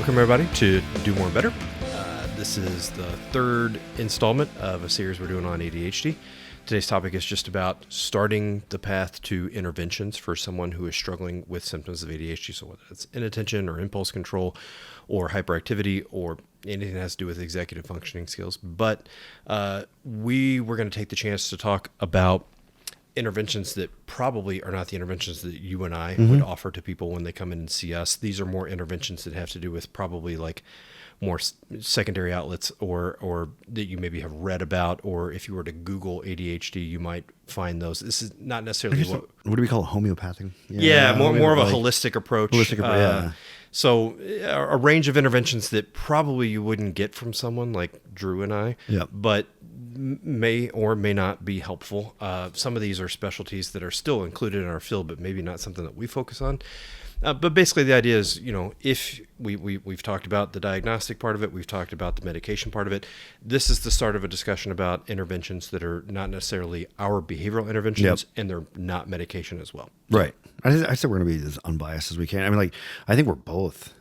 Welcome, everybody, to Do More and Better. This is the third installment of a series we're doing on ADHD. Today's topic is just about starting the path to interventions for someone who is struggling with symptoms of ADHD. So whether it's inattention or impulse control or hyperactivity or anything that has to do with executive functioning skills. But we were going to take the chance to talk about interventions that probably are not the interventions that you and I would offer to people when they come in and see us. These are more interventions that have to do with probably like more secondary outlets or that you maybe have read about, or if you were to Google ADHD, you might find those. This is not necessarily what do we call it? Homeopathic? More of a holistic approach. Yeah. So a range of interventions that probably you wouldn't get from someone like Drew and I, but may or may not be helpful. Some of these are specialties that are still included in our field, but maybe not something that we focus on. But basically the idea is, if we've talked about the diagnostic part of it, we've talked about the medication part of it. This is the start of a discussion about interventions that are not necessarily our behavioral interventions, and they're not medication as well. Right. I said we're going to be as unbiased as we can. I mean, I think we're both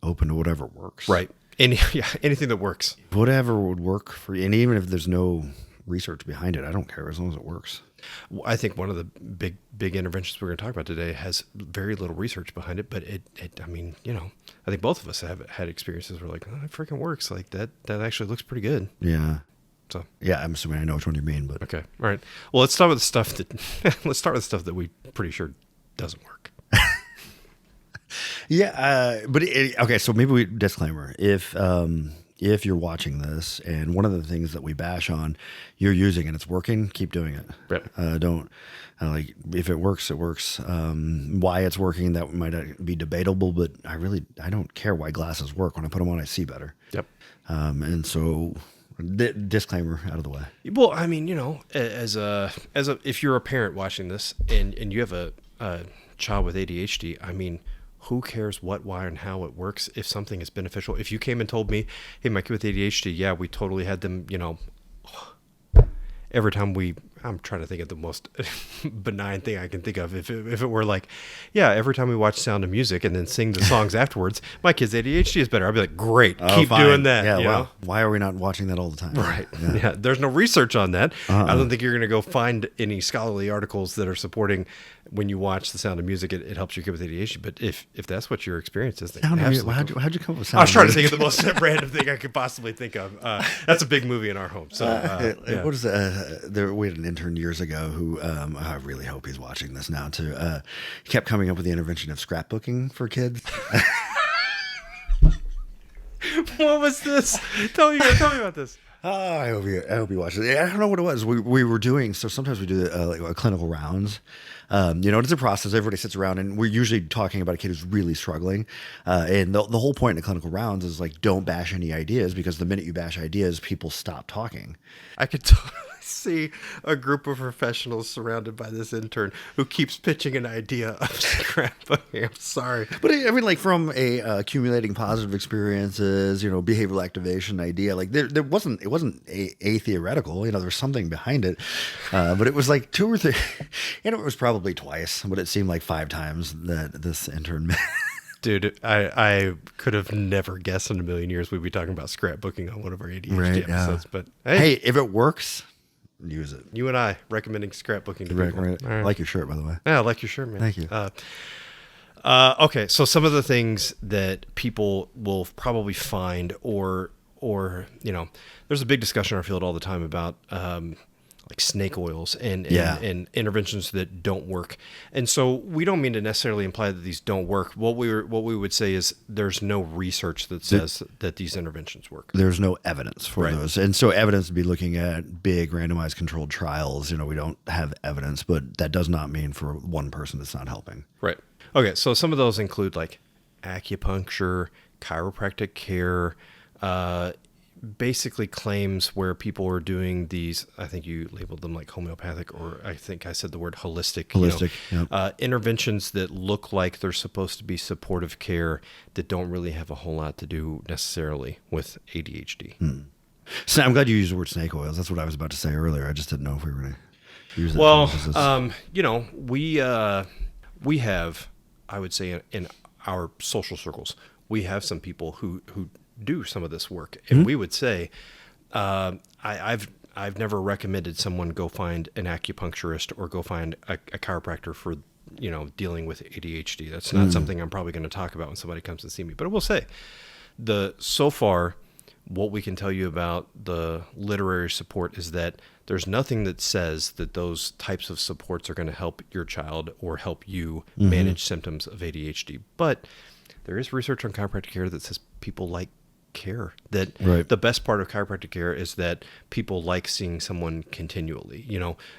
open to whatever works. Right. Anything that works. Whatever would work for you. And even if there's no research behind it, I don't care as long as it works. I think one of the big interventions we're going to talk about today has very little research behind it, but I think both of us have had experiences where like, it freaking works. Like that actually looks pretty good. Yeah. So yeah, I'm assuming I know which one you mean, but okay. All right. Well, let's start with the stuff that we pretty sure doesn't work. Yeah. Okay. So maybe disclaimer. If you're watching this and one of the things that we bash on, you're using and it's working, keep doing it. Right. Don't if it works, it works. Why it's working, that might be debatable, but I don't care why glasses work. When I put them on, I see better. Yep. And so disclaimer out of the way. Well, I mean, if you're a parent watching this and you have a child with ADHD, I mean, who cares what, why, and how it works if something is beneficial? If you came and told me, hey, my kid with ADHD, yeah, we totally had them, every time I'm trying to think of the most benign thing I can think of. If it were like, yeah, every time we watch Sound of Music and then sing the songs afterwards, my kid's ADHD is better. I'd be like, great, keep doing that. Yeah, well, why are we not watching that all the time? Right. Yeah. There's no research on that. I don't think you're going to go find any scholarly articles that are supporting when you watch the Sound of Music, it helps your kid with ADHD. But if that's what your experice is, then how'd you come up with Sound? I was trying to think of the most random thing I could possibly think of. That's a big movie in our home. So what is it? We had an intern years ago who I really hope he's watching this now too. He kept coming up with the intervention of scrapbooking for kids. What was this? Tell me about this. Oh, I hope you watch it. I don't know what it was. We were doing, so sometimes we do like clinical rounds. It's a process. Everybody sits around, and we're usually talking about a kid who's really struggling. And the whole point in the clinical rounds is like, don't bash any ideas, because the minute you bash ideas, people stop talking. I could totally see a group of professionals surrounded by this intern who keeps pitching an idea of scrapbooking. I'm sorry. But I mean, like from accumulating positive experiences, behavioral activation idea, like it wasn't a theoretical, there's something behind it. But it was like 2 or 3, and it was probably twice, but it seemed like 5 times that this intern met. Dude, I could have never guessed in a million years we'd be talking about scrapbooking on one of our ADHD episodes. But hey, if it works, use it. You and I recommending scrapbooking to people. Right. I like your shirt, by the way. Yeah, I like your shirt, man. Thank you. Okay, so some of the things that people will probably find or there's a big discussion in our field all the time about like snake oils and interventions that don't work. And so we don't mean to necessarily imply that these don't work. What we would say is there's no research that says that these interventions work. There's no evidence for those. And so evidence would be looking at big randomized controlled trials. We don't have evidence, but that does not mean for one person it's not helping. Right. Okay, so some of those include like acupuncture, chiropractic care, basically claims where people are doing these, I think you labeled them like homeopathic, or I think I said the word holistic. Interventions that look like they're supposed to be supportive care that don't really have a whole lot to do necessarily with ADHD. So I'm glad you used the word snake oils. That's what I was about to say earlier. I just didn't know if we were going to use that. Well, we have, I would say in our social circles, we have some people who do some of this work, and we would say, I've never recommended someone go find an acupuncturist or go find a chiropractor for dealing with ADHD. That's not something I'm probably going to talk about when somebody comes to see me. But I will say, so far, what we can tell you about the literary support is that there's nothing that says that those types of supports are going to help your child or help you manage symptoms of ADHD. But there is research on chiropractic care that says people like care, that the best part of chiropractic care is that people like seeing someone continually.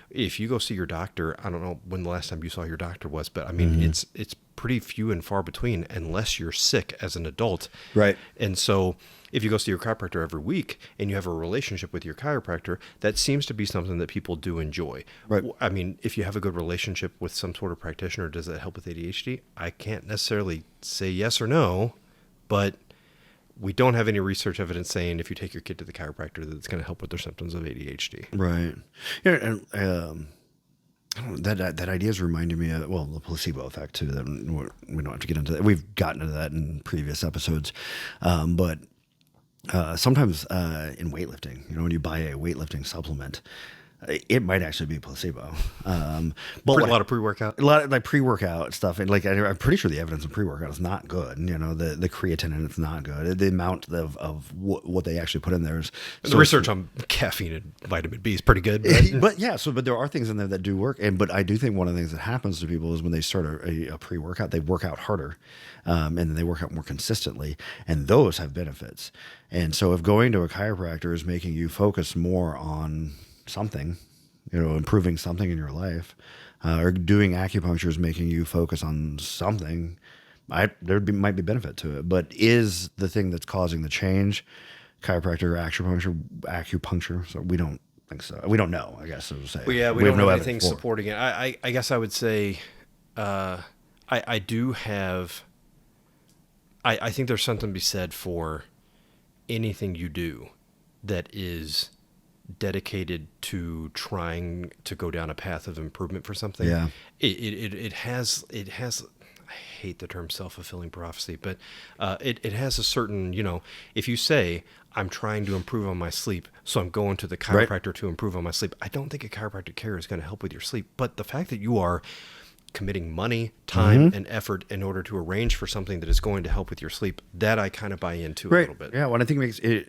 If you go see your doctor, I don't know when the last time you saw your doctor was, but I mean, it's pretty few and far between unless you're sick as an adult. Right. And so if you go see your chiropractor every week and you have a relationship with your chiropractor, that seems to be something that people do enjoy. Right. I mean, if you have a good relationship with some sort of practitioner, does that help with ADHD? I can't necessarily say yes or no, but we don't have any research evidence saying if you take your kid to the chiropractor that it's going to help with their symptoms of ADHD. Right. Yeah, and I don't know, that idea is reminding me of, the placebo effect too. That we don't have to get into that. We've gotten into that in previous episodes, but sometimes in weightlifting, when you buy a weightlifting supplement, it might actually be placebo. But A lot of pre-workout. A lot of like pre-workout stuff. And I'm pretty sure the evidence of pre-workout is not good. The creatine in it's not good. The amount of what they actually put in there is. The research on caffeine and vitamin B is pretty good. But there are things in there that do work. But I do think one of the things that happens to people is when they start a pre-workout, they work out harder. And then they work out more consistently. And those have benefits. And so if going to a chiropractor is making you focus more on something, improving something in your life, or doing acupuncture is making you focus on something, might be benefit to it. But is the thing that's causing the change chiropractor or acupuncture? So we don't think so. We don't know, I guess I would say. Well, yeah, we don't have anything supporting it. I guess I would say I do have. I think there's something to be said for anything you do that is dedicated to trying to go down a path of improvement for something. Yeah. It has, I hate the term self-fulfilling prophecy, but it has a certain, if you say, I'm trying to improve on my sleep, so I'm going to the chiropractor to improve on my sleep, I don't think a chiropractic care is going to help with your sleep. But the fact that you are committing money, time, and effort in order to arrange for something that is going to help with your sleep, that I kind of buy into a little bit. Yeah, what I think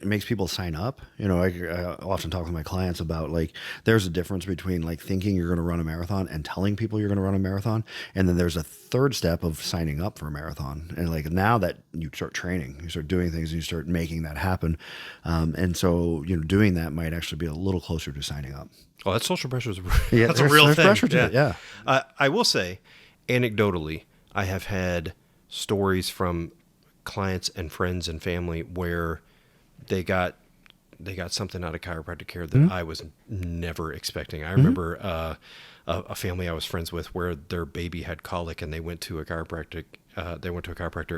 makes people sign up. I often talk with my clients about there's a difference between thinking you're going to run a marathon and telling people you're going to run a marathon, and then there's a third step of signing up for a marathon. And now that you start training, you start doing things, and you start making that happen, and so doing that might actually be a little closer to signing up. Oh, that social pressure is that's a real thing. Pressure to it, yeah. I will say, anecdotally, I have had stories from clients and friends and family where they got something out of chiropractic care that I was never expecting. I remember a family I was friends with where their baby had colic, and they went to a chiropractor.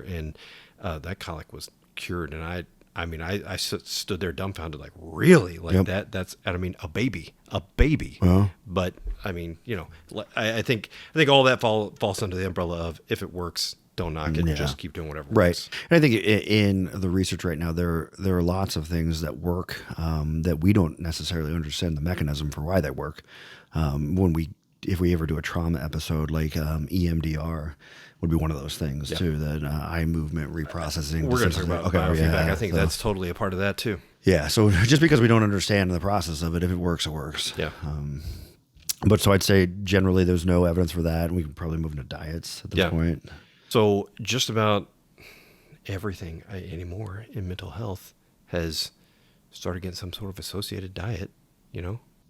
And that colic was cured. And I stood there dumbfounded, really? That's, a baby. Well, But I think all that falls under the umbrella of, if it works, don't knock it, and just keep doing whatever works. And I think in the research right now, there are lots of things that work that we don't necessarily understand the mechanism for why they work. If we ever do a trauma episode, EMDR would be one of those things too, that eye movement reprocessing. We're going to talk about biofeedback. I think that's totally a part of that too. Yeah. So just because we don't understand the process of it, if it works, it works. Yeah. But so I'd say generally there's no evidence for that. And we can probably move into diets at this point. So just about everything anymore in mental health has started getting some sort of associated diet,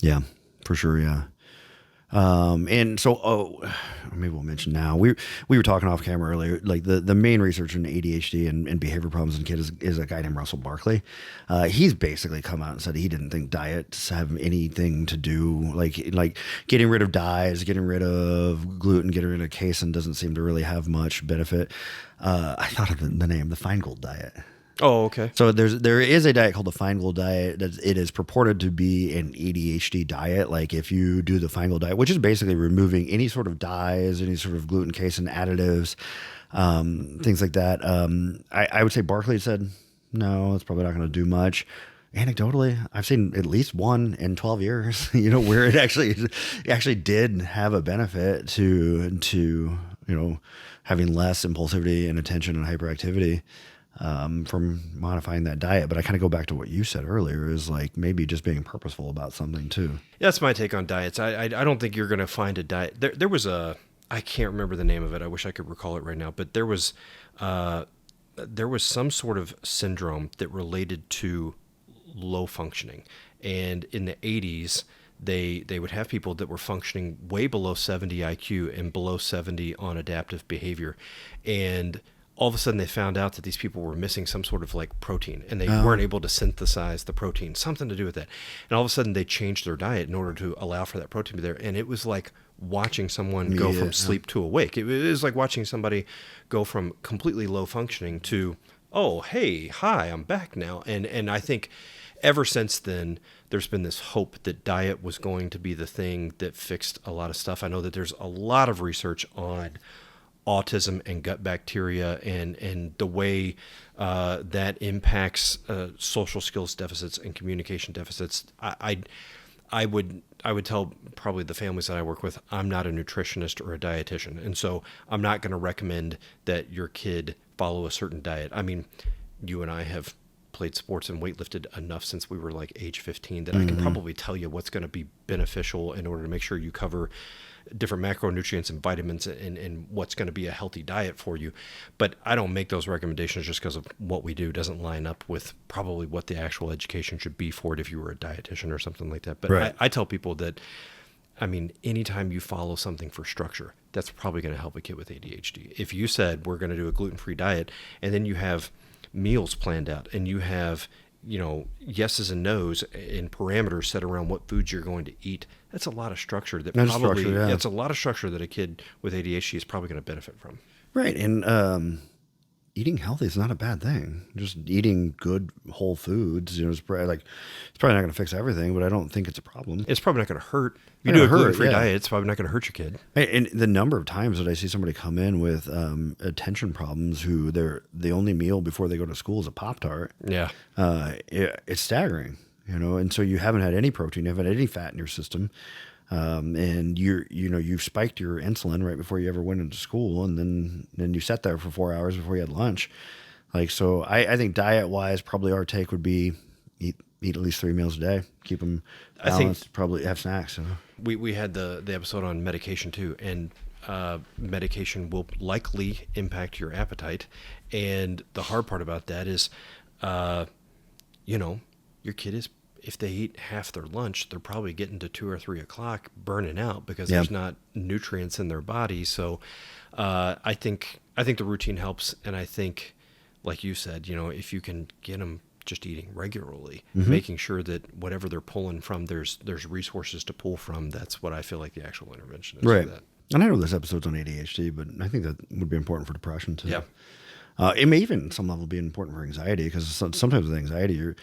Yeah, for sure. Yeah. And so, maybe we'll mention now, we were talking off camera earlier, the main research in ADHD and behavior problems in kids is a guy named Russell Barkley. He's basically come out and said he didn't think diets have anything to do, like getting rid of dyes, getting rid of gluten, getting rid of casein doesn't seem to really have much benefit. I thought of the name, the Feingold diet. Oh, okay. So there is a diet called the Feingold diet. That it is purported to be an ADHD diet. Like if you do the Feingold diet, which is basically removing any sort of dyes, any sort of gluten, casein, additives, things like that. I would say Barkley said no, it's probably not going to do much. Anecdotally, I've seen at least one in 12 years, where it actually did have a benefit to having less impulsivity and attention and hyperactivity from modifying that diet. But I kind of go back to what you said earlier, is like maybe just being purposeful about something too. That's my take on diets. I don't think you're going to find a diet. There was I can't remember the name of it. I wish I could recall it right now, but there was some sort of syndrome that related to low functioning. And in the 80s, they would have people that were functioning way below 70 IQ and below 70 on adaptive behavior. And all of a sudden they found out that these people were missing some sort of like protein, and they weren't able to synthesize the protein, something to do with that. And all of a sudden they changed their diet in order to allow for that protein to be there. And it was like watching someone go from sleep to awake. It was like watching somebody go from completely low functioning to, oh, hey, hi, I'm back now. And I think ever since then, there's been this hope that diet was going to be the thing that fixed a lot of stuff. I know that there's a lot of research on autism and gut bacteria and the way that impacts social skills deficits and communication deficits. I would tell probably the families that I work with, I'm not a nutritionist or a dietitian, and so I'm not going to recommend that your kid follow a certain diet. I mean, you and I have played sports and weightlifted enough since we were like age 15 that I can probably tell you what's going to be beneficial in order to make sure you cover different macronutrients and vitamins and what's going to be a healthy diet for you. But I don't make those recommendations just because of what we do doesn't line up with probably what the actual education should be for it if you were a dietitian or something like that. But right. I tell people that, I mean, anytime you follow something for structure, that's probably going to help a kid with ADHD. If you said we're going to do a gluten-free diet and then you have meals planned out and you have yeses and nos and parameters set around what foods you're going to eat, that's a lot of structure that's a lot of structure that a kid with ADHD is probably going to benefit from. Right. And eating healthy is not a bad thing. Just eating good whole foods, it's probably not going to fix everything, but I don't think it's a problem. It's probably not going to hurt. If you do a gluten-free diet, it's probably not going to hurt your kid. And the number of times that I see somebody come in with attention problems who the only meal before they go to school is a Pop-Tart. Yeah. It's staggering, and so you haven't had any protein, you haven't had any fat in your system. And you've spiked your insulin right before you ever went into school, and then you sat there for 4 hours before you had lunch. So I think diet wise, probably our take would be eat at least 3 meals a day, keep them balanced, I think probably have snacks. We had the episode on medication too, and medication will likely impact your appetite. And the hard part about that is, your kid is, if they eat half their lunch, they're probably getting to 2 or 3 o'clock burning out because there's not nutrients in their body. So I think the routine helps. And I think, like you said, if you can get them just eating regularly, making sure that whatever they're pulling from, there's resources to pull from. That's what I feel like the actual intervention is. Right. For that. And I know this episode's on ADHD, but I think that would be important for depression too. Yeah. It may even at some level be important for anxiety, because sometimes with anxiety,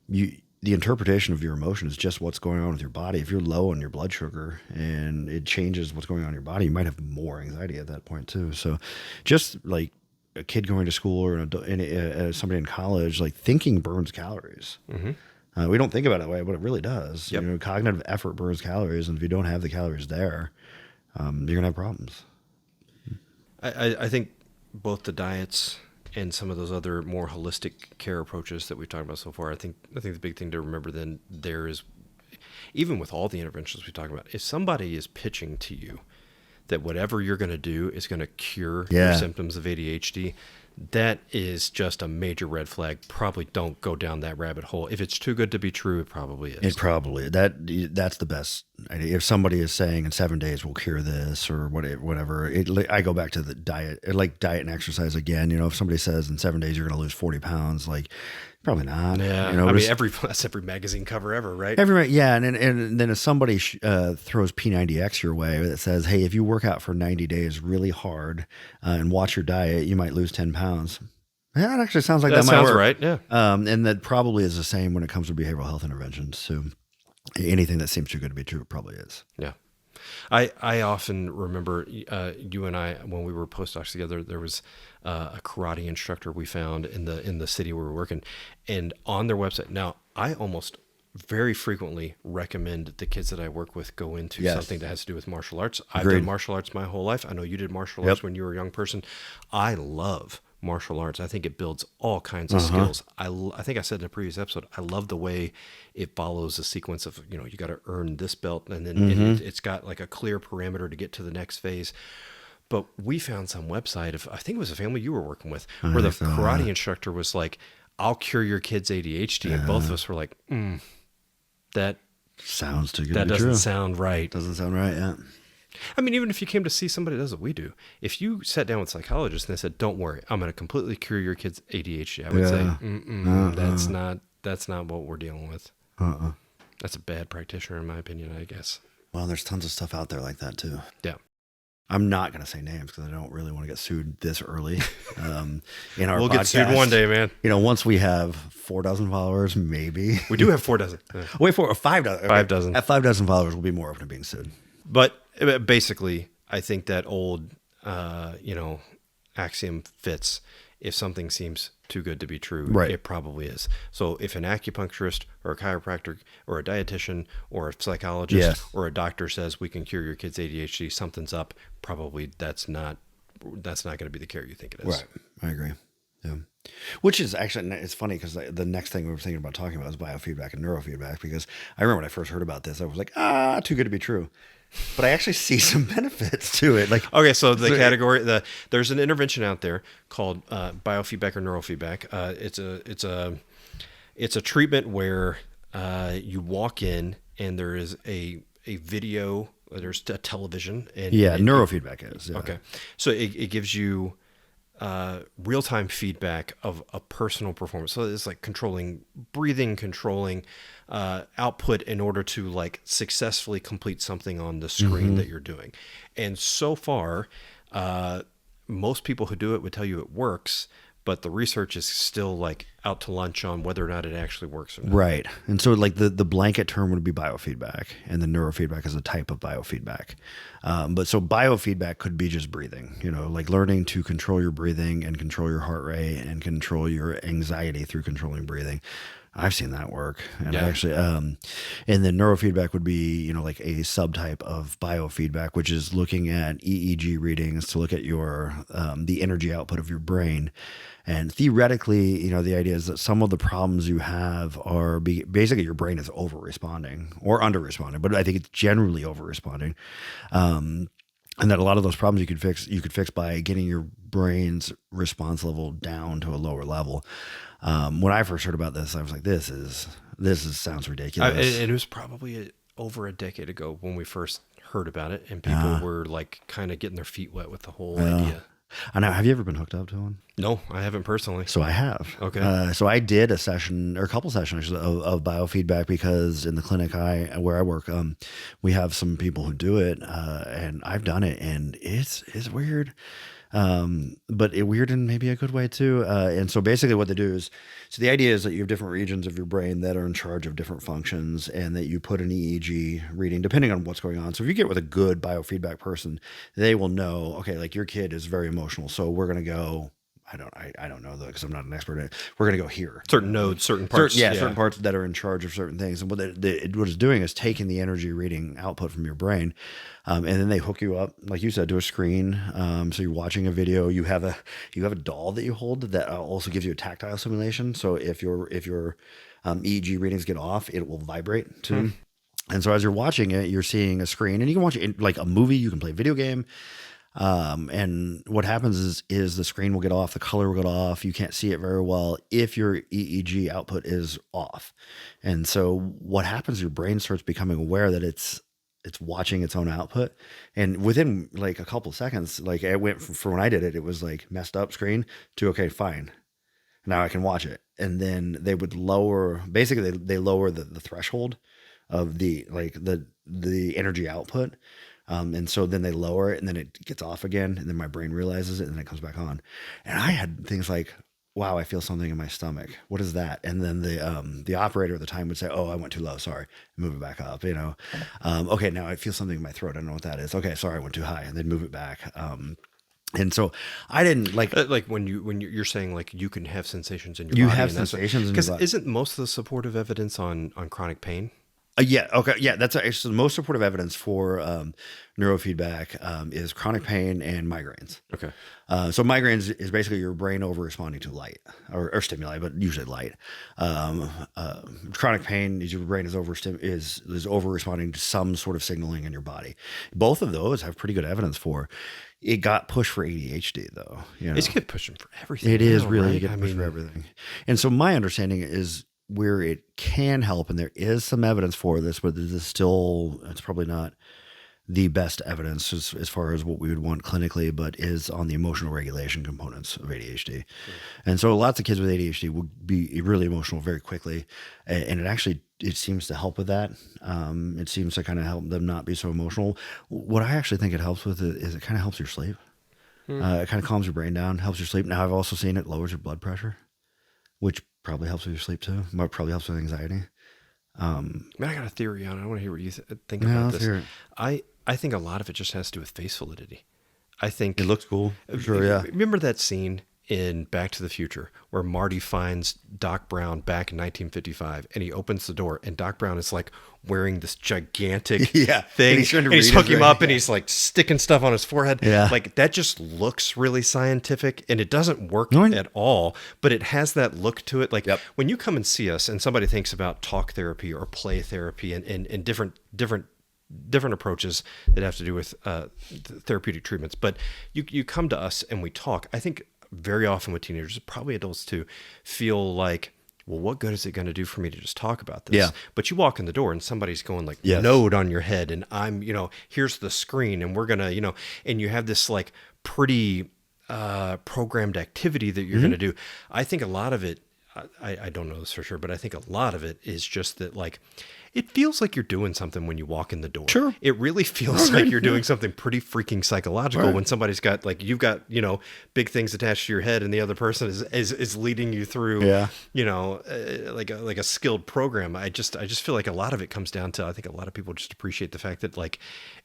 the interpretation of your emotion is just what's going on with your body. If you're low on your blood sugar and it changes what's going on in your body, you might have more anxiety at that point too. So just like a kid going to school or somebody in college, like thinking burns calories. Mm-hmm. We don't think about it that way, but it really does. Yep. Cognitive effort burns calories. And if you don't have the calories there, you're going to have problems. I think both the diets and some of those other more holistic care approaches that we've talked about so far, I think the big thing to remember then there is, even with all the interventions we talk about, if somebody is pitching to you that whatever you're going to do is going to cure your symptoms of ADHD, that is just a major red flag. Probably don't go down that rabbit hole. If it's too good to be true, it probably is. It probably that's the best. If somebody is saying in 7 days we'll cure this or whatever, I go back to the diet, like diet and exercise again. If somebody says in 7 days you're going to lose 40 pounds, like probably not. Yeah, that's every magazine cover ever, right? And then if somebody throws P90X your way that says, hey, if you work out for 90 days really hard and watch your diet, you might lose 10 pounds. Yeah, it actually sounds like That that might sounds work. right. Yeah. And that probably is the same when it comes to behavioral health interventions. So anything that seems too good to be true probably is. Yeah. I often remember you and I, when we were postdocs together, there was a karate instructor we found in the city where we were working, and on their website. Now, I almost very frequently recommend the kids that I work with go into Yes. something that has to do with martial arts. Agreed. I've done martial arts my whole life. I know you did martial arts when you were a young person. I love martial arts. I think it builds all kinds of skills. I think I said in a previous episode, I love the way it follows a sequence of, you got to earn this belt, and then it's got like a clear parameter to get to the next phase. But we found some website of, I think it was a family you were working with, where the karate instructor was like, I'll cure your kid's ADHD. And both of us were like, that sounds too good that to be doesn't true. sound right. Doesn't sound right, yeah. I mean, even if you came to see somebody that does what we do, if you sat down with psychologists and they said, don't worry, I'm going to completely cure your kid's ADHD, I would say, that's not what we're dealing with. That's a bad practitioner, in my opinion, I guess. Well, there's tons of stuff out there like that too. Yeah. I'm not going to say names because I don't really want to get sued this early in our We'll podcast. get sued one day, man. Once we have 4 dozen followers, maybe. We do have 4 dozen. Yeah. Wait for 5 dozen. 5 dozen. At 5 dozen followers, we'll be more open to being sued. But basically, I think that old, axiom fits. If something seems too good to be true, Right. It probably is. So if an acupuncturist or a chiropractor or a dietitian or a psychologist or a doctor says we can cure your kid's ADHD, something's up, probably that's not going to be the care you think it is. Right. I agree. Yeah. Which is actually, it's funny because the next thing we were thinking about talking about is biofeedback and neurofeedback, because I remember when I first heard about this, I was like, too good to be true. But I actually see some benefits to it. Like, okay, so there's an intervention out there called biofeedback or neurofeedback. It's a treatment where you walk in and there is a video. There's a television. And neurofeedback is. Yeah. Okay, so it gives you real-time feedback of a personal performance. So it's like controlling breathing, controlling output in order to like successfully complete something on the screen that you're doing. And so far, most people who do it would tell you it works, but the research is still like out to lunch on whether or not it actually works or not. Right. And so like the blanket term would be biofeedback, and the neurofeedback is a type of biofeedback. But so biofeedback could be just breathing, like learning to control your breathing and control your heart rate and control your anxiety through controlling breathing. I've seen that work. And actually, and then neurofeedback would be, like a subtype of biofeedback, which is looking at EEG readings to look at your, the energy output of your brain. And theoretically, the idea is that some of the problems you have are basically your brain is over responding or under responding, but I think it's generally over responding. And that a lot of those problems you could fix by getting your brain's response level down to a lower level. When I first heard about this, I was like, this sounds ridiculous. It was probably over a decade ago when we first heard about it, and people were like kind of getting their feet wet with the whole idea. I know. Have you ever been hooked up to one? No, I haven't personally. So I have. Okay. So I did a session or a couple sessions of biofeedback because in the clinic where I work, we have some people who do it, and I've done it, and it's weird. But weird in maybe a good way too. And so basically what they do is, so the idea is that you have different regions of your brain that are in charge of different functions, and that you put an EEG reading depending on what's going on. So if you get with a good biofeedback person, they will know, okay, like your kid is very emotional. So we're going to go, I don't know though, because I'm not an expert in it. We're going to go here. Certain nodes, certain parts. Certain parts that are in charge of certain things. And what it's doing is taking the energy reading output from your brain, and then they hook you up, like you said, to a screen. So you're watching a video. You have a doll that you hold that also gives you a tactile simulation. So if your EEG readings get off, it will vibrate too. And so as you're watching it, you're seeing a screen, and you can watch it like a movie. You can play a video game. And what happens is the screen will get off, the color will get off. You can't see it very well if your EEG output is off. And so what happens, your brain starts becoming aware that it's watching its own output. And within like a couple of seconds, like it went from when I did it, it was like messed up screen to, okay, fine. Now I can watch it. And then they would lower, basically they lower the threshold of the energy output. And so then they lower it, and then it gets off again, and then my brain realizes it, and then it comes back on. And I had things like wow, I feel something in my stomach. What is that? And then the operator at the time would say, oh, I went too low. Sorry. Move it back up, Okay, now I feel something in my throat. I don't know what that is. Okay, sorry, I went too high, and then move it back. And so I didn't like when you're saying like you can have sensations in your you body. have sensations in your Because body. isn't most of the supportive evidence on chronic pain? Yeah. Okay. Yeah. That's actually the most supportive evidence for neurofeedback is chronic pain and migraines. Okay. So migraines is basically your brain over responding to light or stimuli, but usually light. Chronic pain is your brain is over responding to some sort of signaling in your body. Both of those have pretty good evidence for. It got pushed for ADHD though. It's get pushing for everything. It is now, really right? getting pushed for everything. And so my understanding is where it can help, and there is some evidence for this, but it's probably not the best evidence as far as what we would want clinically, but is on the emotional regulation components of ADHD. And so lots of kids with ADHD will be really emotional very quickly. And it seems to help with that. It seems to kind of help them not be so emotional. What I actually think it helps with is it kind of helps your sleep. It kind of calms your brain down, helps your sleep. Now I've also seen it lowers your blood pressure, which probably helps with your sleep too. Probably helps with anxiety. Man, I got a theory on it. I want to hear what you think about this. Hear it. I think a lot of it just has to do with face validity. I think It looks cool. For sure, yeah. Remember that scene in Back to the Future where Marty finds Doc Brown back in 1955 and he opens the door and Doc Brown is like wearing this gigantic thing. And he's trying to he's read hooking his him brain. up and he's like sticking stuff on his forehead. Yeah. Like that just looks really scientific and it doesn't work No, at all, but it has that look to it. Like Yep. when you come and see us and somebody thinks about talk therapy or play therapy and different approaches that have to do with therapeutic treatments, but you come to us and we talk. I think very often with teenagers, probably adults too, feel like, well, what good is it going to do for me to just talk about this? Yeah. But you walk in the door and somebody's going like, Yes. node on your head and I'm, here's the screen and we're going to, and you have this like pretty programmed activity that you're going to do. I think a lot of it, I don't know this for sure, but I think a lot of it is just that like, it feels like you're doing something when you walk in the door. Sure. It really feels like you're doing something pretty freaking psychological when somebody's got like, you've got, big things attached to your head and the other person is leading you through, like a skilled program. I just feel like a lot of it comes down to, I think a lot of people just appreciate the fact that like,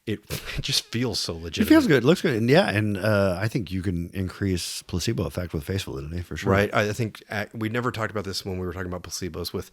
it just feels so legitimate. It feels good. It looks good. And I think you can increase placebo effect with face validity for sure. Right. I think we never talked about this when we were talking about placebos with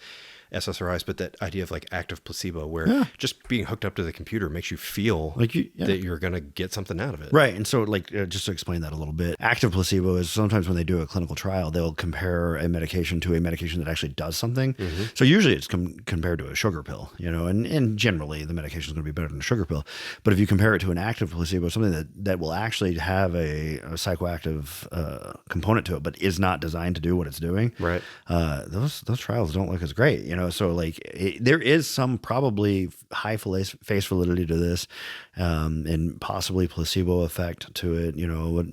SSRIs, but that idea of like active placebo where just being hooked up to the computer makes you feel like that you're going to get something out of it. Right. And so like, just to explain that a little bit, active placebo is sometimes when they do a clinical trial, they'll compare a medication to a medication that actually does something. So usually it's compared to a sugar pill, and generally the medication is going to be better than a sugar pill. But if you compare it to an active placebo, something that will actually have a psychoactive component to it, but is not designed to do what it's doing. Right. Those trials don't look as great, so like there is some probably high face validity to this, and possibly placebo effect to it, but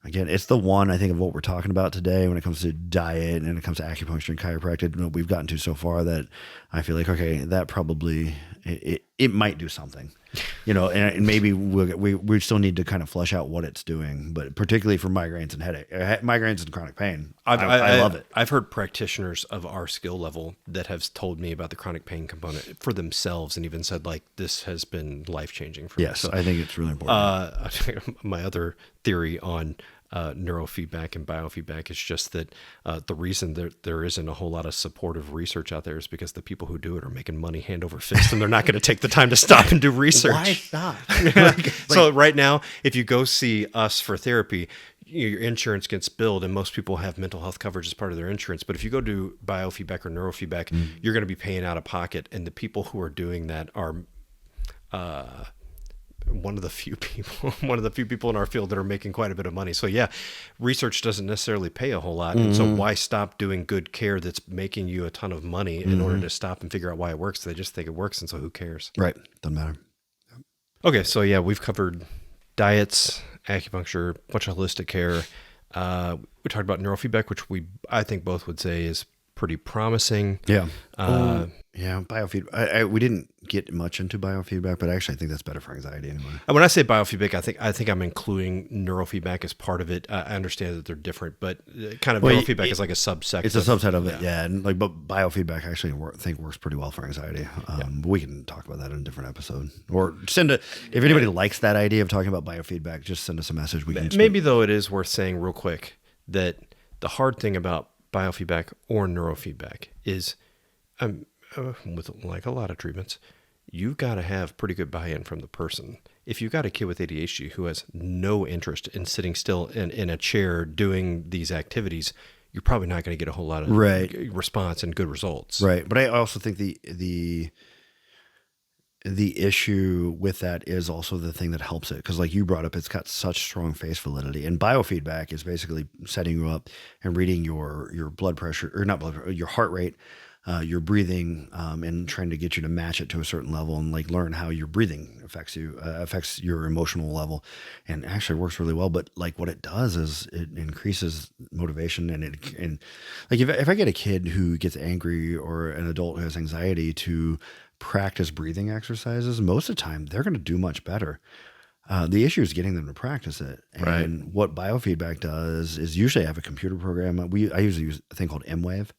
again, it's the one I think of what we're talking about today when it comes to diet and when it comes to acupuncture and chiropractic, what we've gotten to so far that I feel like, okay, that probably, it might do something, and maybe we still need to kind of flesh out what it's doing, but particularly for migraines and migraines and chronic pain, I love it. I've heard practitioners of our skill level that have told me about the chronic pain component for themselves and even said like, this has been life-changing for me. Yes, so, I think it's really important. My other theory on neurofeedback and biofeedback is just that the reason there isn't a whole lot of supportive research out there is because the people who do it are making money hand over fist and they're not going to take the time to stop and do research. Why stop? So right now, if you go see us for therapy, your insurance gets billed and most people have mental health coverage as part of their insurance. But if you go do biofeedback or neurofeedback, you're going to be paying out of pocket. And the people who are doing that are one of the few people in our field that are making quite a bit of money. So yeah, research doesn't necessarily pay a whole lot. And so why stop doing good care that's making you a ton of money in order to stop and figure out why it works? They just think it works. And so who cares? Right. Doesn't matter. Okay. So yeah, we've covered diets, acupuncture, a bunch of holistic care. We talked about neurofeedback, which I think both would say is pretty promising. Yeah. Yeah. Biofeedback. We didn't get much into biofeedback, but actually I think that's better for anxiety anyway. And when I say biofeedback, I think I'm including neurofeedback as part of it. I understand that they're different, but kind of neurofeedback is like a subset. It's a subset of it, yeah. And but biofeedback actually I think works pretty well for anxiety. But we can talk about that in a different episode, or if anybody likes that idea of talking about biofeedback, just send us a message. Maybe though it is worth saying real quick that the hard thing about biofeedback or neurofeedback is, with like a lot of treatments, you've got to have pretty good buy-in from the person. If you've got a kid with ADHD who has no interest in sitting still in a chair doing these activities, you're probably not going to get a whole lot of response and good results. Right. But I also think the issue with that is also the thing that helps it. Because like you brought up, it's got such strong face validity. And biofeedback is basically setting you up and reading your blood pressure, or not blood pressure, your heart rate, your breathing, and trying to get you to match it to a certain level and like learn how your breathing affects your emotional level, and actually works really well. But like what it does is it increases motivation, and like if I get a kid who gets angry or an adult who has anxiety to practice breathing exercises, most of the time they're going to do much better. The issue is getting them to practice it. And what biofeedback does is usually I have a computer program. I usually use a thing called M-Wave.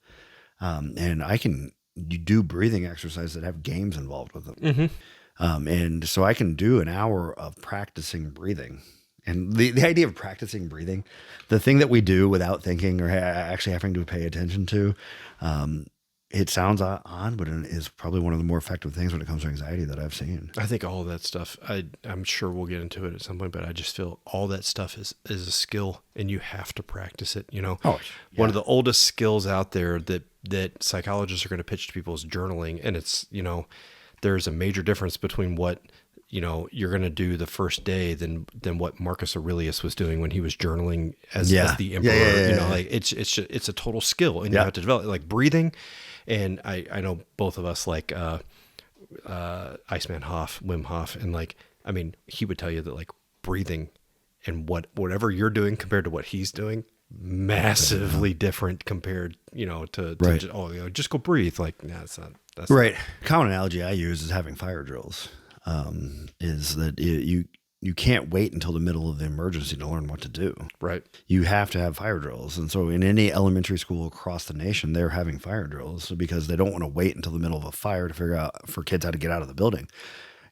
And you do breathing exercises that have games involved with them. Mm-hmm. And so I can do an hour of practicing breathing. And the idea of practicing breathing, the thing that we do without thinking or actually having to pay attention to, it sounds odd, but it is probably one of the more effective things when it comes to anxiety that I've seen. I think all of that stuff, I'm sure we'll get into it at some point, but I just feel all that stuff is a skill, and you have to practice it. One of the oldest skills out there that psychologists are going to pitch to people is journaling. And it's, there's a major difference between what, you're going to do the first day than what Marcus Aurelius was doing when he was journaling as the emperor. Like it's a total skill, and you have to develop like breathing. And I know both of us like Iceman Hof, Wim Hof, and like, I mean, he would tell you that like breathing and whatever you're doing compared to what he's doing, massively different compared, to just go breathe. Like, that's right. Common analogy I use is having fire drills. Is that you can't wait until the middle of the emergency to learn what to do. Right. You have to have fire drills. And so in any elementary school across the nation, they're having fire drills because they don't want to wait until the middle of a fire to figure out for kids how to get out of the building.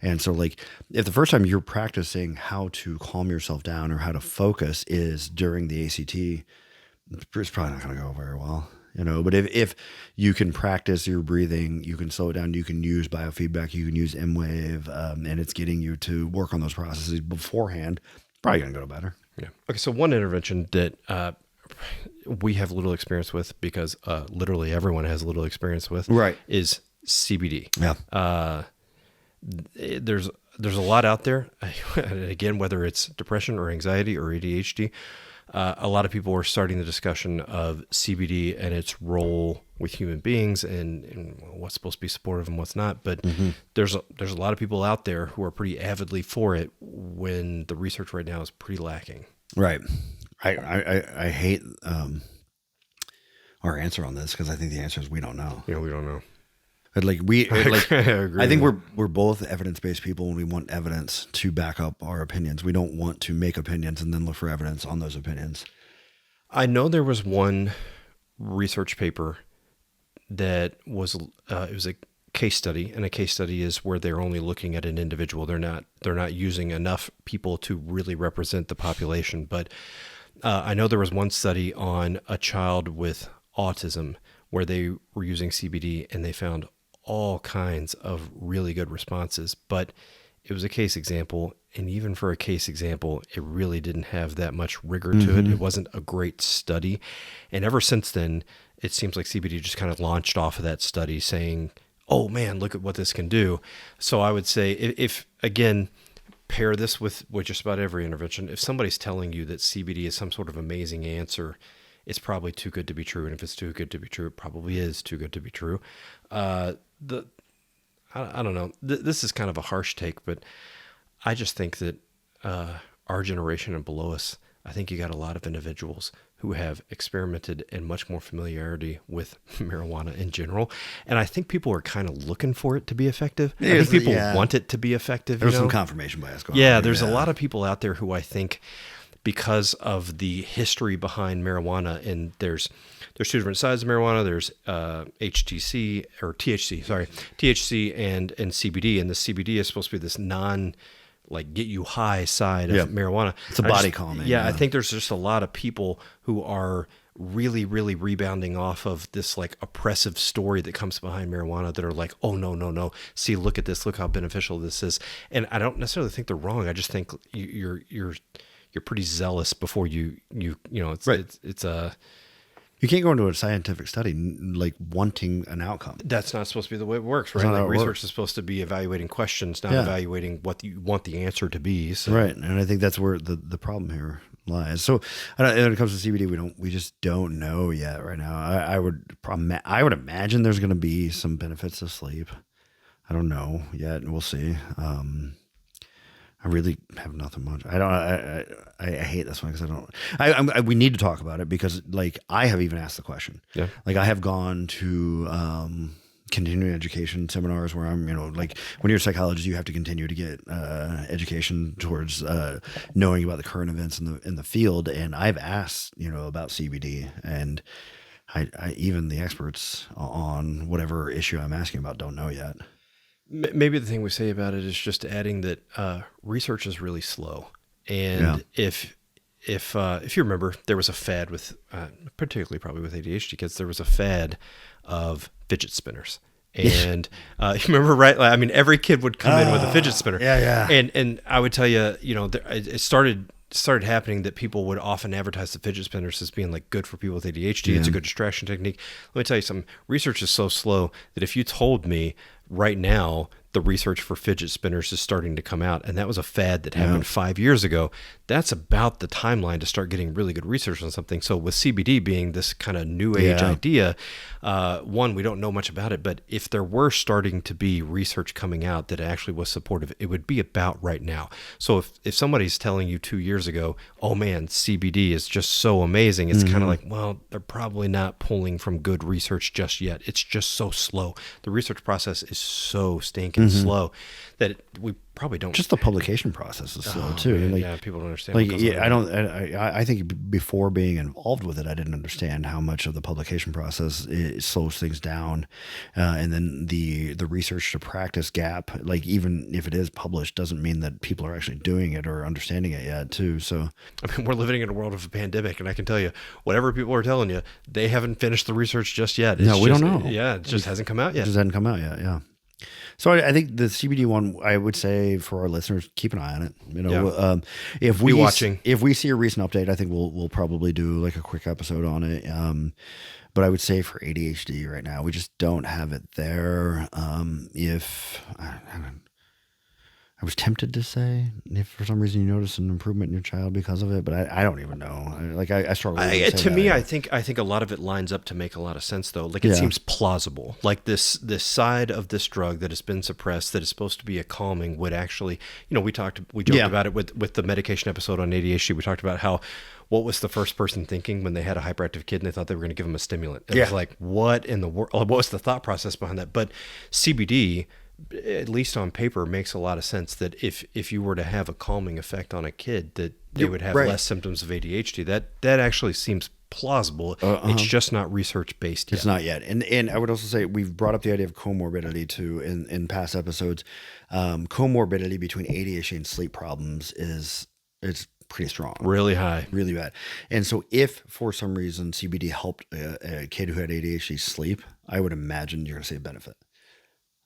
And so like if the first time you're practicing how to calm yourself down or how to focus is during the ACT, it's probably not going to go very well. But if you can practice your breathing, you can slow it down, you can use biofeedback, you can use M-Wave, and it's getting you to work on those processes beforehand, probably going to go better. Yeah. Okay. So one intervention that we have little experience with because literally everyone has little experience with is CBD. Yeah. There's a lot out there. And again, whether it's depression or anxiety or ADHD, a lot of people are starting the discussion of CBD and its role with human beings and what's supposed to be supportive and what's not. But there's a lot of people out there who are pretty avidly for it when the research right now is pretty lacking. Right. I hate our answer on this because I think the answer is we don't know. Yeah, we don't know. But I think we're both evidence-based people and we want evidence to back up our opinions. We don't want to make opinions and then look for evidence on those opinions. I know there was one research paper that was it was a case study, and a case study is where they're only looking at an individual. They're not using enough people to really represent the population. But I know there was one study on a child with autism where they were using CBD and they found all kinds of really good responses, but it was a case example. And even for a case example, it really didn't have that much rigor to it. It wasn't a great study. And ever since then, it seems like CBD just kind of launched off of that study saying, oh man, look at what this can do. So I would say if again, pair this with just about every intervention. If somebody's telling you that CBD is some sort of amazing answer, it's probably too good to be true. And if it's too good to be true, it probably is too good to be true. I don't know. This is kind of a harsh take, but I just think that our generation and below us, I think you got a lot of individuals who have experimented and much more familiarity with marijuana in general. And I think people are kind of looking for it to be effective. I think people want it to be effective. There's some confirmation bias going on. Yeah, there's a lot of people out there who I think, because of the history behind marijuana, and there's two different sides of marijuana. There's THC and CBD, and the CBD is supposed to be this get you high side of marijuana. It's a body calming. Yeah, I think there's just a lot of people who are really, really rebounding off of this like oppressive story that comes behind marijuana that are like, oh no. See, look at this. Look how beneficial this is. And I don't necessarily think they're wrong. I just think you're pretty zealous before you it's a. You can't go into a scientific study like wanting an outcome. That's not supposed to be the way it works, right? Like research is supposed to be evaluating questions, not evaluating what you want the answer to be. So. Right, and I think that's where the problem here lies. So when it comes to CBD, we just don't know yet right now. I would imagine there's going to be some benefits to sleep. I don't know yet, and we'll see. I really have nothing much. I hate this one because we need to talk about it because like I have even asked the question. Yeah. Like I have gone to continuing education seminars where I'm, like when you're a psychologist, you have to continue to get education towards knowing about the current events in the field. And I've asked, about CBD, and I even the experts on whatever issue I'm asking about don't know yet. Maybe the thing we say about it is just adding that research is really slow. And if you remember, there was a fad with, particularly probably with ADHD kids, there was a fad of fidget spinners. And you remember, right? I mean, every kid would come in with a fidget spinner. Yeah. And I would tell you, it started happening that people would often advertise the fidget spinners as being like good for people with ADHD. Yeah. It's a good distraction technique. Let me tell you something. Research is so slow that if you told me right now the research for fidget spinners is starting to come out, and that was a fad that happened 5 years ago, that's about the timeline to start getting really good research on something. So with CBD being this kind of new age idea, one, we don't know much about it, but if there were starting to be research coming out that actually was supportive, it would be about right now. So if somebody's telling you 2 years ago, oh man, CBD is just so amazing, it's kind of like, well, they're probably not pulling from good research just yet. It's just so slow. The research process is so stinking slow that we probably don't. Just the publication process is slow too. Man, like, people don't understand. I think before being involved with it, I didn't understand how much of the publication process slows things down, and then the research to practice gap. Like even if it is published, doesn't mean that people are actually doing it or understanding it yet too. So I mean, we're living in a world of a pandemic, and I can tell you, whatever people are telling you, they haven't finished the research just yet. We don't know. Yeah, it just hasn't come out yet. It just hasn't come out yet. Yeah. So I think the CBD one, I would say for our listeners, keep an eye on it. If we see a recent update, I think we'll probably do like a quick episode on it. But I would say for ADHD right now, we just don't have it there. I was tempted to say if for some reason you notice an improvement in your child because of it, but I don't even know. I struggle. I think a lot of it lines up to make a lot of sense though. Like it seems plausible. Like this side of this drug that has been suppressed that is supposed to be a calming would actually, we joked about it with the medication episode on ADHD. We talked about how what was the first person thinking when they had a hyperactive kid and they thought they were going to give them a stimulant. It was like, what in the world? What was the thought process behind that? But CBD, at least on paper, makes a lot of sense that if you were to have a calming effect on a kid, that they would have less symptoms of ADHD. That actually seems plausible. It's just not research based yet. It's not yet. And I would also say we've brought up the idea of comorbidity too in past episodes. Comorbidity between ADHD and sleep problems it's pretty strong. Really high. Really bad. And so if for some reason CBD helped a kid who had ADHD sleep, I would imagine you're going to see a benefit.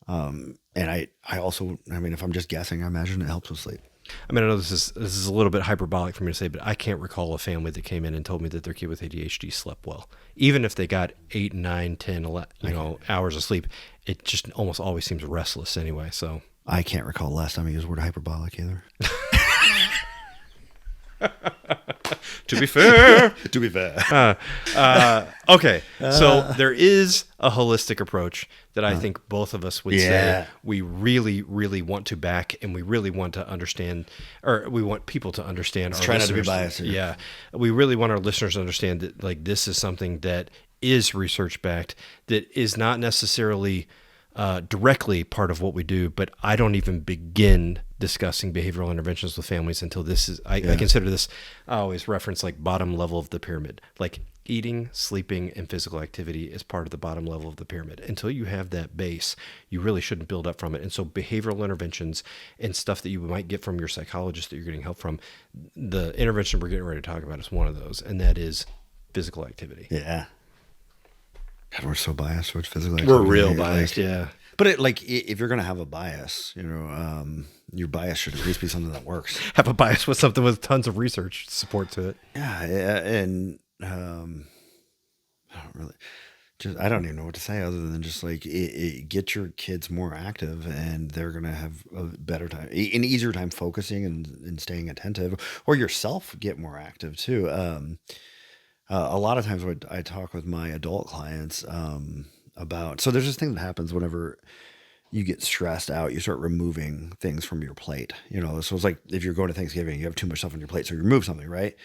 And I also, if I'm just guessing, I imagine it helps with sleep. I mean, I know this is a little bit hyperbolic for me to say, but I can't recall a family that came in and told me that their kid with ADHD slept well. Even if they got 8, 9, 10, 11, hours of sleep, it just almost always seems restless anyway. So I can't recall the last time I used the word hyperbolic either. To be fair. To be fair. Okay, so there is a holistic approach that I think both of us would say we really, really want to back, and we really want to understand, or we want people to understand. Let's try not to be biased here. Yeah, we really want our listeners to understand that like this is something that is research backed, that is not necessarily directly part of what we do, but I don't even begin discussing behavioral interventions with families until this is, I consider this, I always reference like bottom level of the pyramid, like eating, sleeping, and physical activity is part of the bottom level of the pyramid. Until you have that base, you really shouldn't build up from it. And so behavioral interventions and stuff that you might get from your psychologist that you're getting help from, the intervention we're getting ready to talk about is one of those, and that is physical activity. Yeah. God, we're so biased towards physical activity. We're real biased, yeah. But if you're going to have a bias, your bias should at least be something that works. Have a bias with something with tons of research support to it. Yeah, and I don't even know what to say other than just like get your kids more active, and they're going to have a better time, an easier time focusing and staying attentive, or yourself get more active too. A lot of times when I talk with my adult clients about, so there's this thing that happens whenever you get stressed out, you start removing things from your plate. So it's like if you're going to Thanksgiving, you have too much stuff on your plate, so you remove something, right?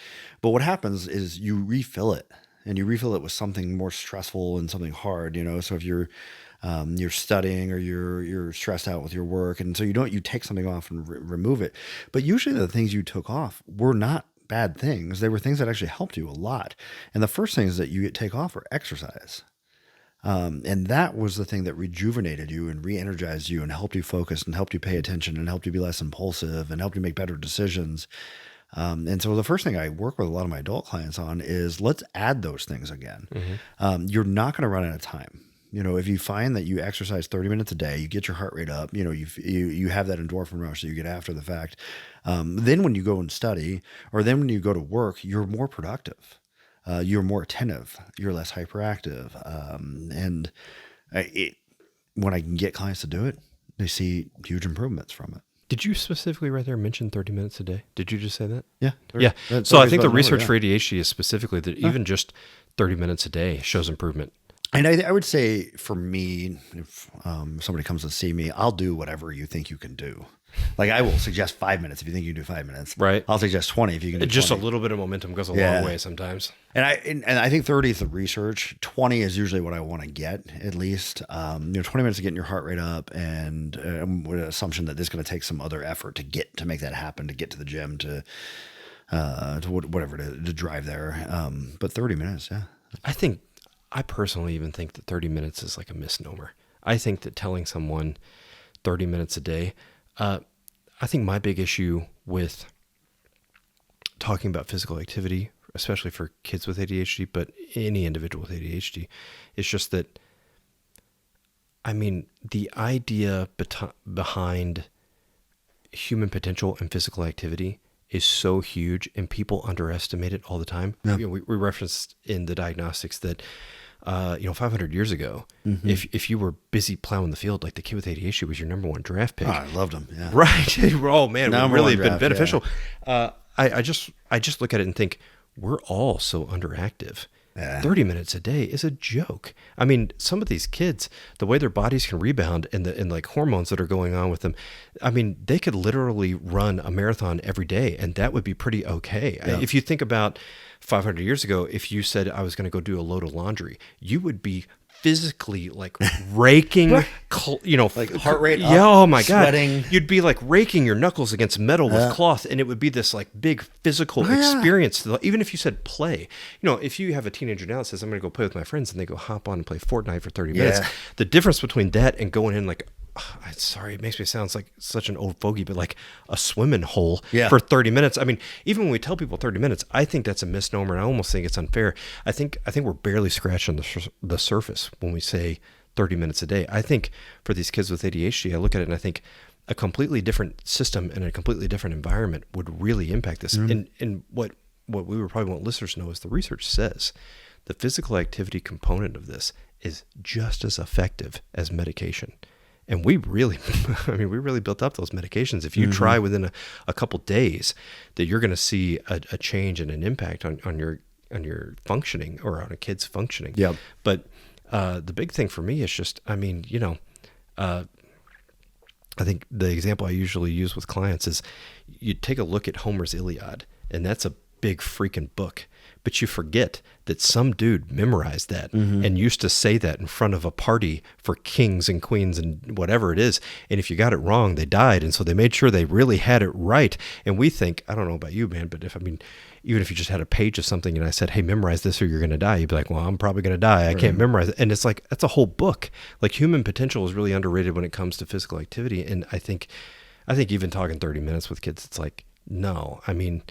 But what happens is you refill it, and you refill it with something more stressful and something hard. So if you're studying or you're stressed out with your work, and so you take something off and remove it. But usually the things you took off were not bad things. They were things that actually helped you a lot. And the first things that you take off are exercise. And that was the thing that rejuvenated you and re-energized you and helped you focus and helped you pay attention and helped you be less impulsive and helped you make better decisions. And so the first thing I work with a lot of my adult clients on is let's add those things again. Mm-hmm. You're not going to run out of time. If you find that you exercise 30 minutes a day, you get your heart rate up, you have that endorphin rush that you get after the fact. Then when you go and study, or then when you go to work, you're more productive. You're more attentive. You're less hyperactive. When I can get clients to do it, they see huge improvements from it. Did you specifically right there mention 30 minutes a day? Did you just say that? Yeah. Yeah. So I think the research for ADHD is specifically that even just 30 minutes a day shows improvement. And I would say for me, if somebody comes to see me, I'll do whatever you think you can do. Like I will suggest 5 minutes if you think you can do 5 minutes. Right. I'll suggest 20 if you can do just 20. A little bit of momentum goes a long way sometimes. And I think 30 is the research. 20 is usually what I want to get at least. 20 minutes of getting your heart rate up, and with an assumption that there's going to take some other effort to make that happen, to get to the gym, to whatever to drive there. But 30 minutes, yeah. I personally even think that 30 minutes is like a misnomer. I think that telling someone 30 minutes a day, I think my big issue with talking about physical activity, especially for kids with ADHD, but any individual with ADHD, is just that, the idea behind human potential and physical activity is so huge, and people underestimate it all the time. Yeah. We referenced in the diagnostics that 500 years ago, mm-hmm. if you were busy plowing the field, like the kid with ADHD was your number one draft pick. Oh, I loved him. Yeah. Right. Oh man, it really been beneficial. Yeah. I just look at it and think we're all so underactive. Yeah. 30 minutes a day is a joke. Some of these kids, the way their bodies can rebound and like hormones that are going on with them, they could literally run a marathon every day, and that would be pretty okay. Yeah. If you think about 500 years ago, if you said I was going to go do a load of laundry, you would be physically like raking, like heart rate up, oh my God. Sweating. You'd be like raking your knuckles against metal with cloth, and it would be this like big physical experience. Even if you said play, if you have a teenager now that says, I'm going to go play with my friends, and they go hop on and play Fortnite for 30 minutes, the difference between that and going in like, sorry, it makes me sound like such an old fogey, but like a swimming hole for 30 minutes. Even when we tell people 30 minutes, I think that's a misnomer, and I almost think it's unfair. I think we're barely scratching the surface when we say 30 minutes a day. I think for these kids with ADHD, I look at it and I think a completely different system and a completely different environment would really impact this. Mm-hmm. And what we would probably want listeners to know is the research says the physical activity component of this is just as effective as medication. And we really, I mean, we really built up those medications. If you try within a couple days, that you're going to see a change and an impact on your functioning, or on a kid's functioning. Yep. But the big thing for me is just, I mean, I think the example I usually use with clients is you take a look at Homer's Iliad, and that's a big freaking book. But you forget that some dude memorized that and used to say that in front of a party for kings and queens and whatever it is. And if you got it wrong, they died. And so they made sure they really had it right. And we think, I don't know about you, man, but even if you just had a page of something and I said, hey, memorize this or you're going to die, you'd be like, well, I'm probably going to die. I can't memorize it. And it's like, that's a whole book. Like, human potential is really underrated when it comes to physical activity. And I think even talking 30 minutes with kids, it's like, no, I mean,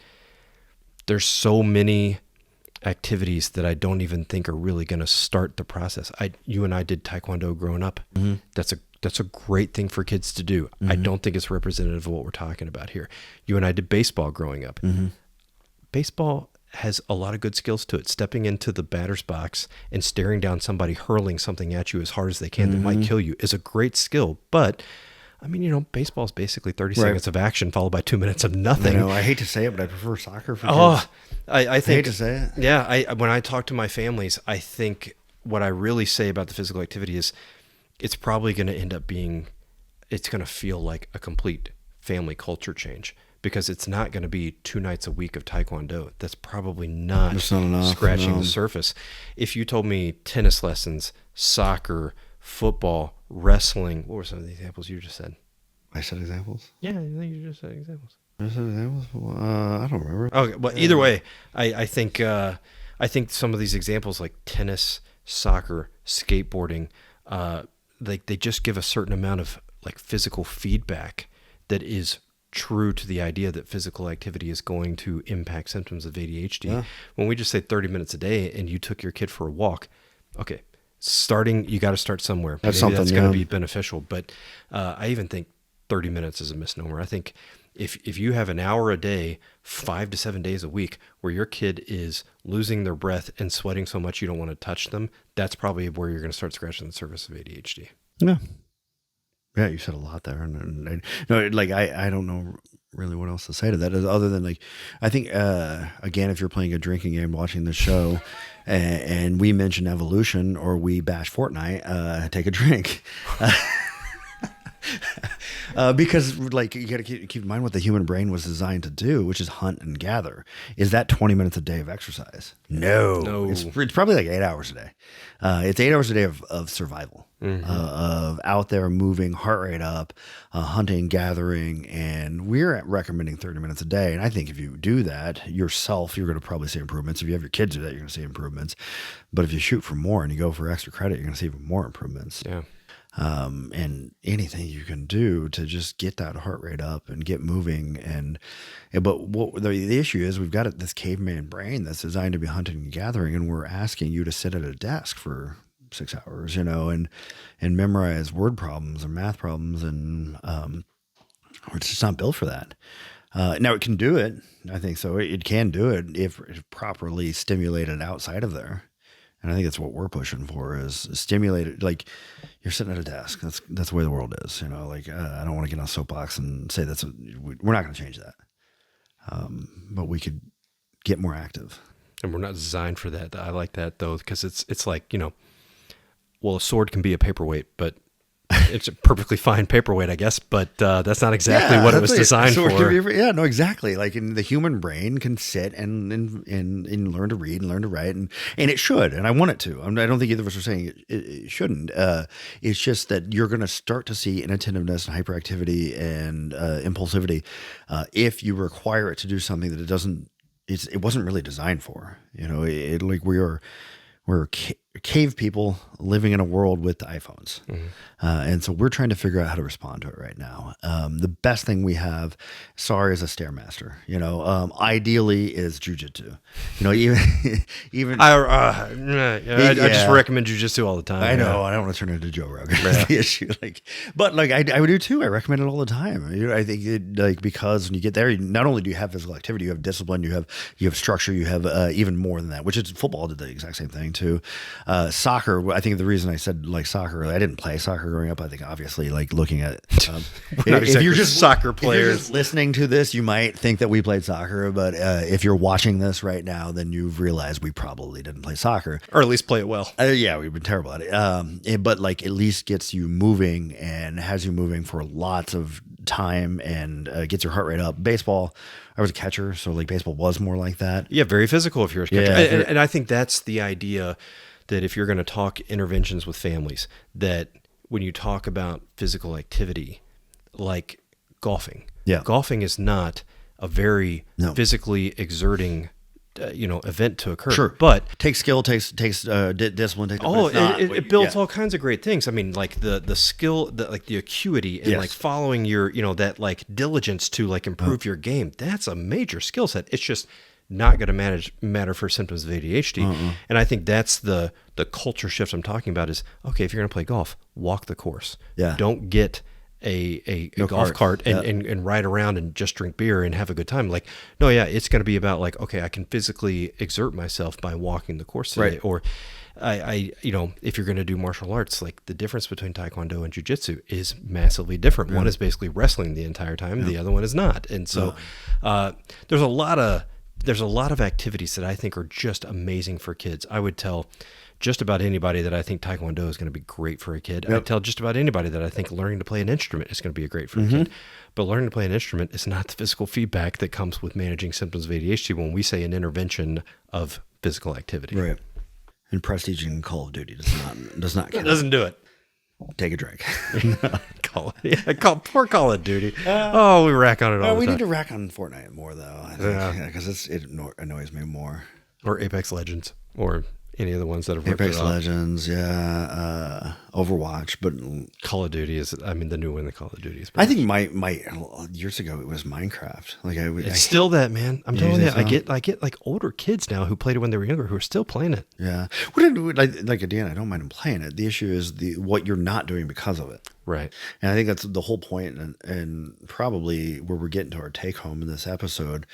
there's so many activities that I don't even think are really going to start the process. You and I did Taekwondo growing up. That's a great thing for kids to do. I don't think it's representative of what we're talking about here. You and I did baseball growing up. Baseball has a lot of good skills to it. Stepping into the batter's box and staring down somebody hurling something at you as hard as they can that might kill you is a great skill. But I mean, baseball is basically 30 seconds of action followed by 2 minutes of nothing. I hate to say it, but I prefer soccer for kids. Oh, I think, hate to say it. Yeah, when I talk to my families, I think what I really say about the physical activity is it's probably going to end up being, it's going to feel like a complete family culture change, because it's not going to be 2 nights a week of Taekwondo. That's probably not enough, scratching the surface. If you told me tennis lessons, soccer, football, wrestling, what were some of the examples you just said? I said examples? Yeah, I think you just said examples. I said examples? I don't remember. Okay, well, either way, I think some of these examples like tennis, soccer, skateboarding, they just give a certain amount of like physical feedback that is true to the idea that physical activity is going to impact symptoms of ADHD. Yeah. When we just say 30 minutes a day and you took your kid for a walk, okay, you got to start somewhere. That's going to be beneficial. But I even think 30 minutes is a misnomer. I think if you have an hour a day, 5 to 7 days a week, where your kid is losing their breath and sweating so much you don't want to touch them, that's probably where you're going to start scratching the surface of ADHD. Yeah. Yeah, you said a lot there. And I don't know really what else to say to that other than like, I think, again, if you're playing a drinking game, watching the show and we mention evolution or we bash Fortnite, take a drink. Because like you got to keep in mind what the human brain was designed to do, which is hunt and gather. Is that 20 minutes a day of exercise? No. It's probably like 8 hours a day. It's 8 hours a day of survival, of out there moving, heart rate up, hunting, gathering, and we're recommending 30 minutes a day. And I think if you do that yourself, you're going to probably see improvements. If you have your kids do that, you're going to see improvements. But if you shoot for more and you go for extra credit, you're going to see even more improvements. Yeah. And anything you can do to just get that heart rate up and get moving. But what the issue is, we've got this caveman brain that's designed to be hunting and gathering, and we're asking you to sit at a desk for 6 hours, and memorize word problems or math problems, and it's just not built for that. Now it can do it. I think so. It can do it if properly stimulated outside of there. And I think that's what we're pushing for, is stimulated. Like, you're sitting at a desk. That's the way the world is. I don't want to get on a soapbox and say we're not going to change that. But we could get more active. And we're not designed for that. I like that though, because it's like, well, a sword can be a paperweight, but it's a perfectly fine paperweight, I guess, but that's not exactly what it was designed for. Yeah, no, exactly. Like, in the human brain can sit and learn to read and learn to write, and it should, and I want it to. I don't think either of us are saying it shouldn't. It's just that you're going to start to see inattentiveness and hyperactivity and impulsivity if you require it to do something that it wasn't really designed for. We're cave people living in a world with iPhones. And so we're trying to figure out how to respond to it right now. The best thing we have, is a Stairmaster. Ideally is jujitsu. Even I just recommend jujitsu all the time. I know. I don't want to turn into Joe Rogan. That's the issue. But I would do too. I recommend it all the time. I think because when you get there, not only do you have physical activity, you have discipline, you have structure, you have even more than that. Which is football did the exact same thing too. Soccer, I think the reason I said like soccer, I didn't play soccer growing up. I think obviously like looking at, if you're just soccer if you're players just listening to this, you might think that we played soccer, but if you're watching this right now, then you've realized we probably didn't play soccer, or at least play it well. Yeah, we've been terrible at it. But like at least gets you moving and has you moving for lots of time and gets your heart rate up. Baseball, I was a catcher, so like baseball was more like that. Yeah, very physical if you're a catcher. Yeah, and I think that's the idea, that if you're going to talk interventions with families, that when you talk about physical activity, like golfing, golfing is not a very physically exerting event to occur. Sure, but takes skill, takes discipline. It builds all kinds of great things. I mean, like the skill, the acuity, and like following your that like diligence to like improve your game. That's a major skill set. It's just not going to matter for symptoms of ADHD. And I think that's the culture shift I'm talking about. Is okay, if you're going to play golf, walk the course. Don't get a golf cart and ride around and just drink beer and have a good time. Like, no, it's going to be about like, okay, I can physically exert myself by walking the course today. Right. Or if you're going to do martial arts, like the difference between Taekwondo and Jiu-Jitsu is massively different. One is basically wrestling the entire time. The other one is not. And so there's a lot of activities that I think are just amazing for kids. I would tell just about anybody that I think Taekwondo is going to be great for a kid. I tell just about anybody that I think learning to play an instrument is going to be great for a kid. But learning to play an instrument is not the physical feedback that comes with managing symptoms of ADHD when we say an intervention of physical activity. Right. And prestige in Call of Duty does not count. It doesn't do it. Take a drink. Poor Call of Duty. We rack on it all the time. We need to rack on Fortnite more though. I think, because it annoys me more. Or Apex Legends, or any of the ones that have ripped Apex it off. Legends, Overwatch, but Call of Duty is. I mean, the new one, the Call of Duty is. I think my years ago it was Minecraft. Like it's still that, man. I'm telling you, I get like older kids now who played it when they were younger who are still playing it. Yeah, like again, I don't mind them playing it. The issue is what you're not doing because of it. Right. And I think that's the whole point, and probably where we're getting to our take home in this episode,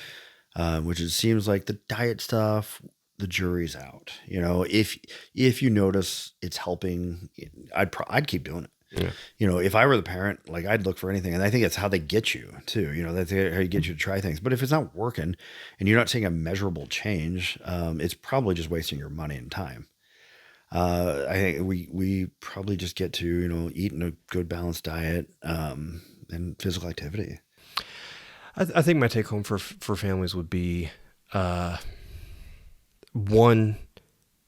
which it seems like the diet stuff, the jury's out. If you notice it's helping, I'd keep doing it. Yeah. If I were the parent, like I'd look for anything, and I think that's how they get you too. That's how you get you to try things. But if it's not working and you're not seeing a measurable change, it's probably just wasting your money and time. I think we probably just get to eating a good balanced diet and physical activity. I think my take home for families would be one,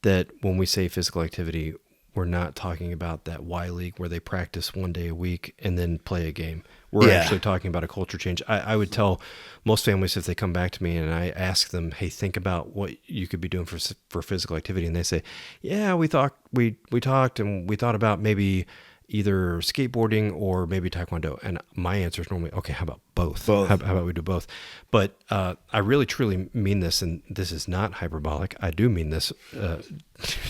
that when we say physical activity, we're not talking about that Y League where they practice one day a week and then play a game. We're actually talking about a culture change. I would tell most families, if they come back to me and I ask them, hey, think about what you could be doing for physical activity. And they say, yeah, we talked and we thought about maybe either skateboarding or maybe Taekwondo. And my answer is normally, okay, how about both? How about we do both? But I really, truly mean this, and this is not hyperbolic. I do mean this. You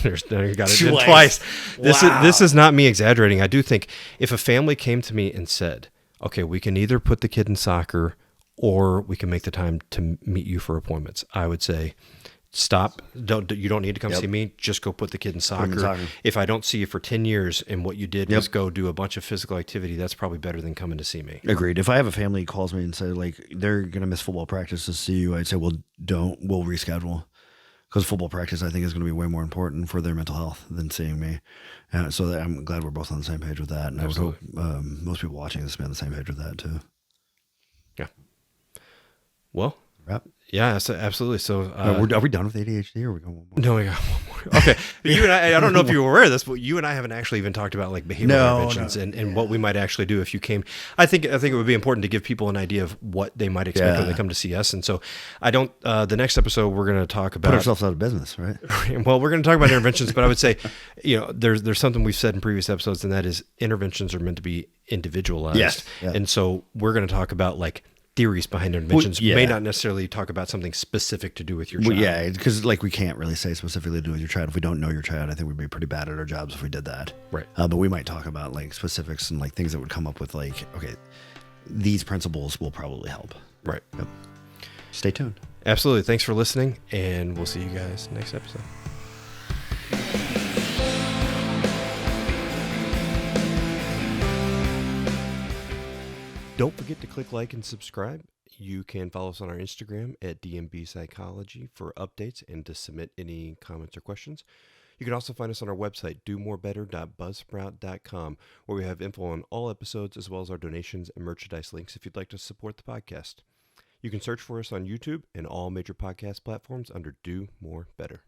got it in twice. This is not me exaggerating. I do think if a family came to me and said, okay, we can either put the kid in soccer or we can make the time to meet you for appointments, I would say, stop. You don't need to come see me. Just go put the kid in soccer. If I don't see you for 10 years and what you did was go do a bunch of physical activity, that's probably better than coming to see me. Agreed. If I have a family who calls me and say like they're going to miss football practice to see you, I'd say, well, we'll reschedule, because football practice I think is going to be way more important for their mental health than seeing me. So I'm glad we're both on the same page with that. And absolutely. I would hope most people watching this be on the same page with that too. Yeah. Well, wrap. Yeah, absolutely. So are we done with ADHD, or are we going one more? No, we got one more. Okay. You and I don't know if you were aware of this, but you and I haven't actually even talked about like behavioral interventions and what we might actually do if you came. I think it would be important to give people an idea of what they might expect when they come to see us. And so the next episode we're going to talk about. Put ourselves out of business, right? Well, we're going to talk about interventions, but I would say, there's something we've said in previous episodes, and that is interventions are meant to be individualized. Yes. Yeah. And so we're going to talk about like theories behind interventions. May not necessarily talk about something specific to do with your child. Well, yeah, because like we can't really say specifically to do with your child. If we don't know your child, I think we'd be pretty bad at our jobs if we did that. Right. But we might talk about like specifics and like things that would come up with like, okay, these principles will probably help. Right. Yep. Stay tuned. Absolutely. Thanks for listening, and we'll see you guys next episode. Don't forget to click like and subscribe. You can follow us on our Instagram at DMB Psychology for updates and to submit any comments or questions. You can also find us on our website, domorebetter.buzzsprout.com, where we have info on all episodes as well as our donations and merchandise links if you'd like to support the podcast. You can search for us on YouTube and all major podcast platforms under Do More Better.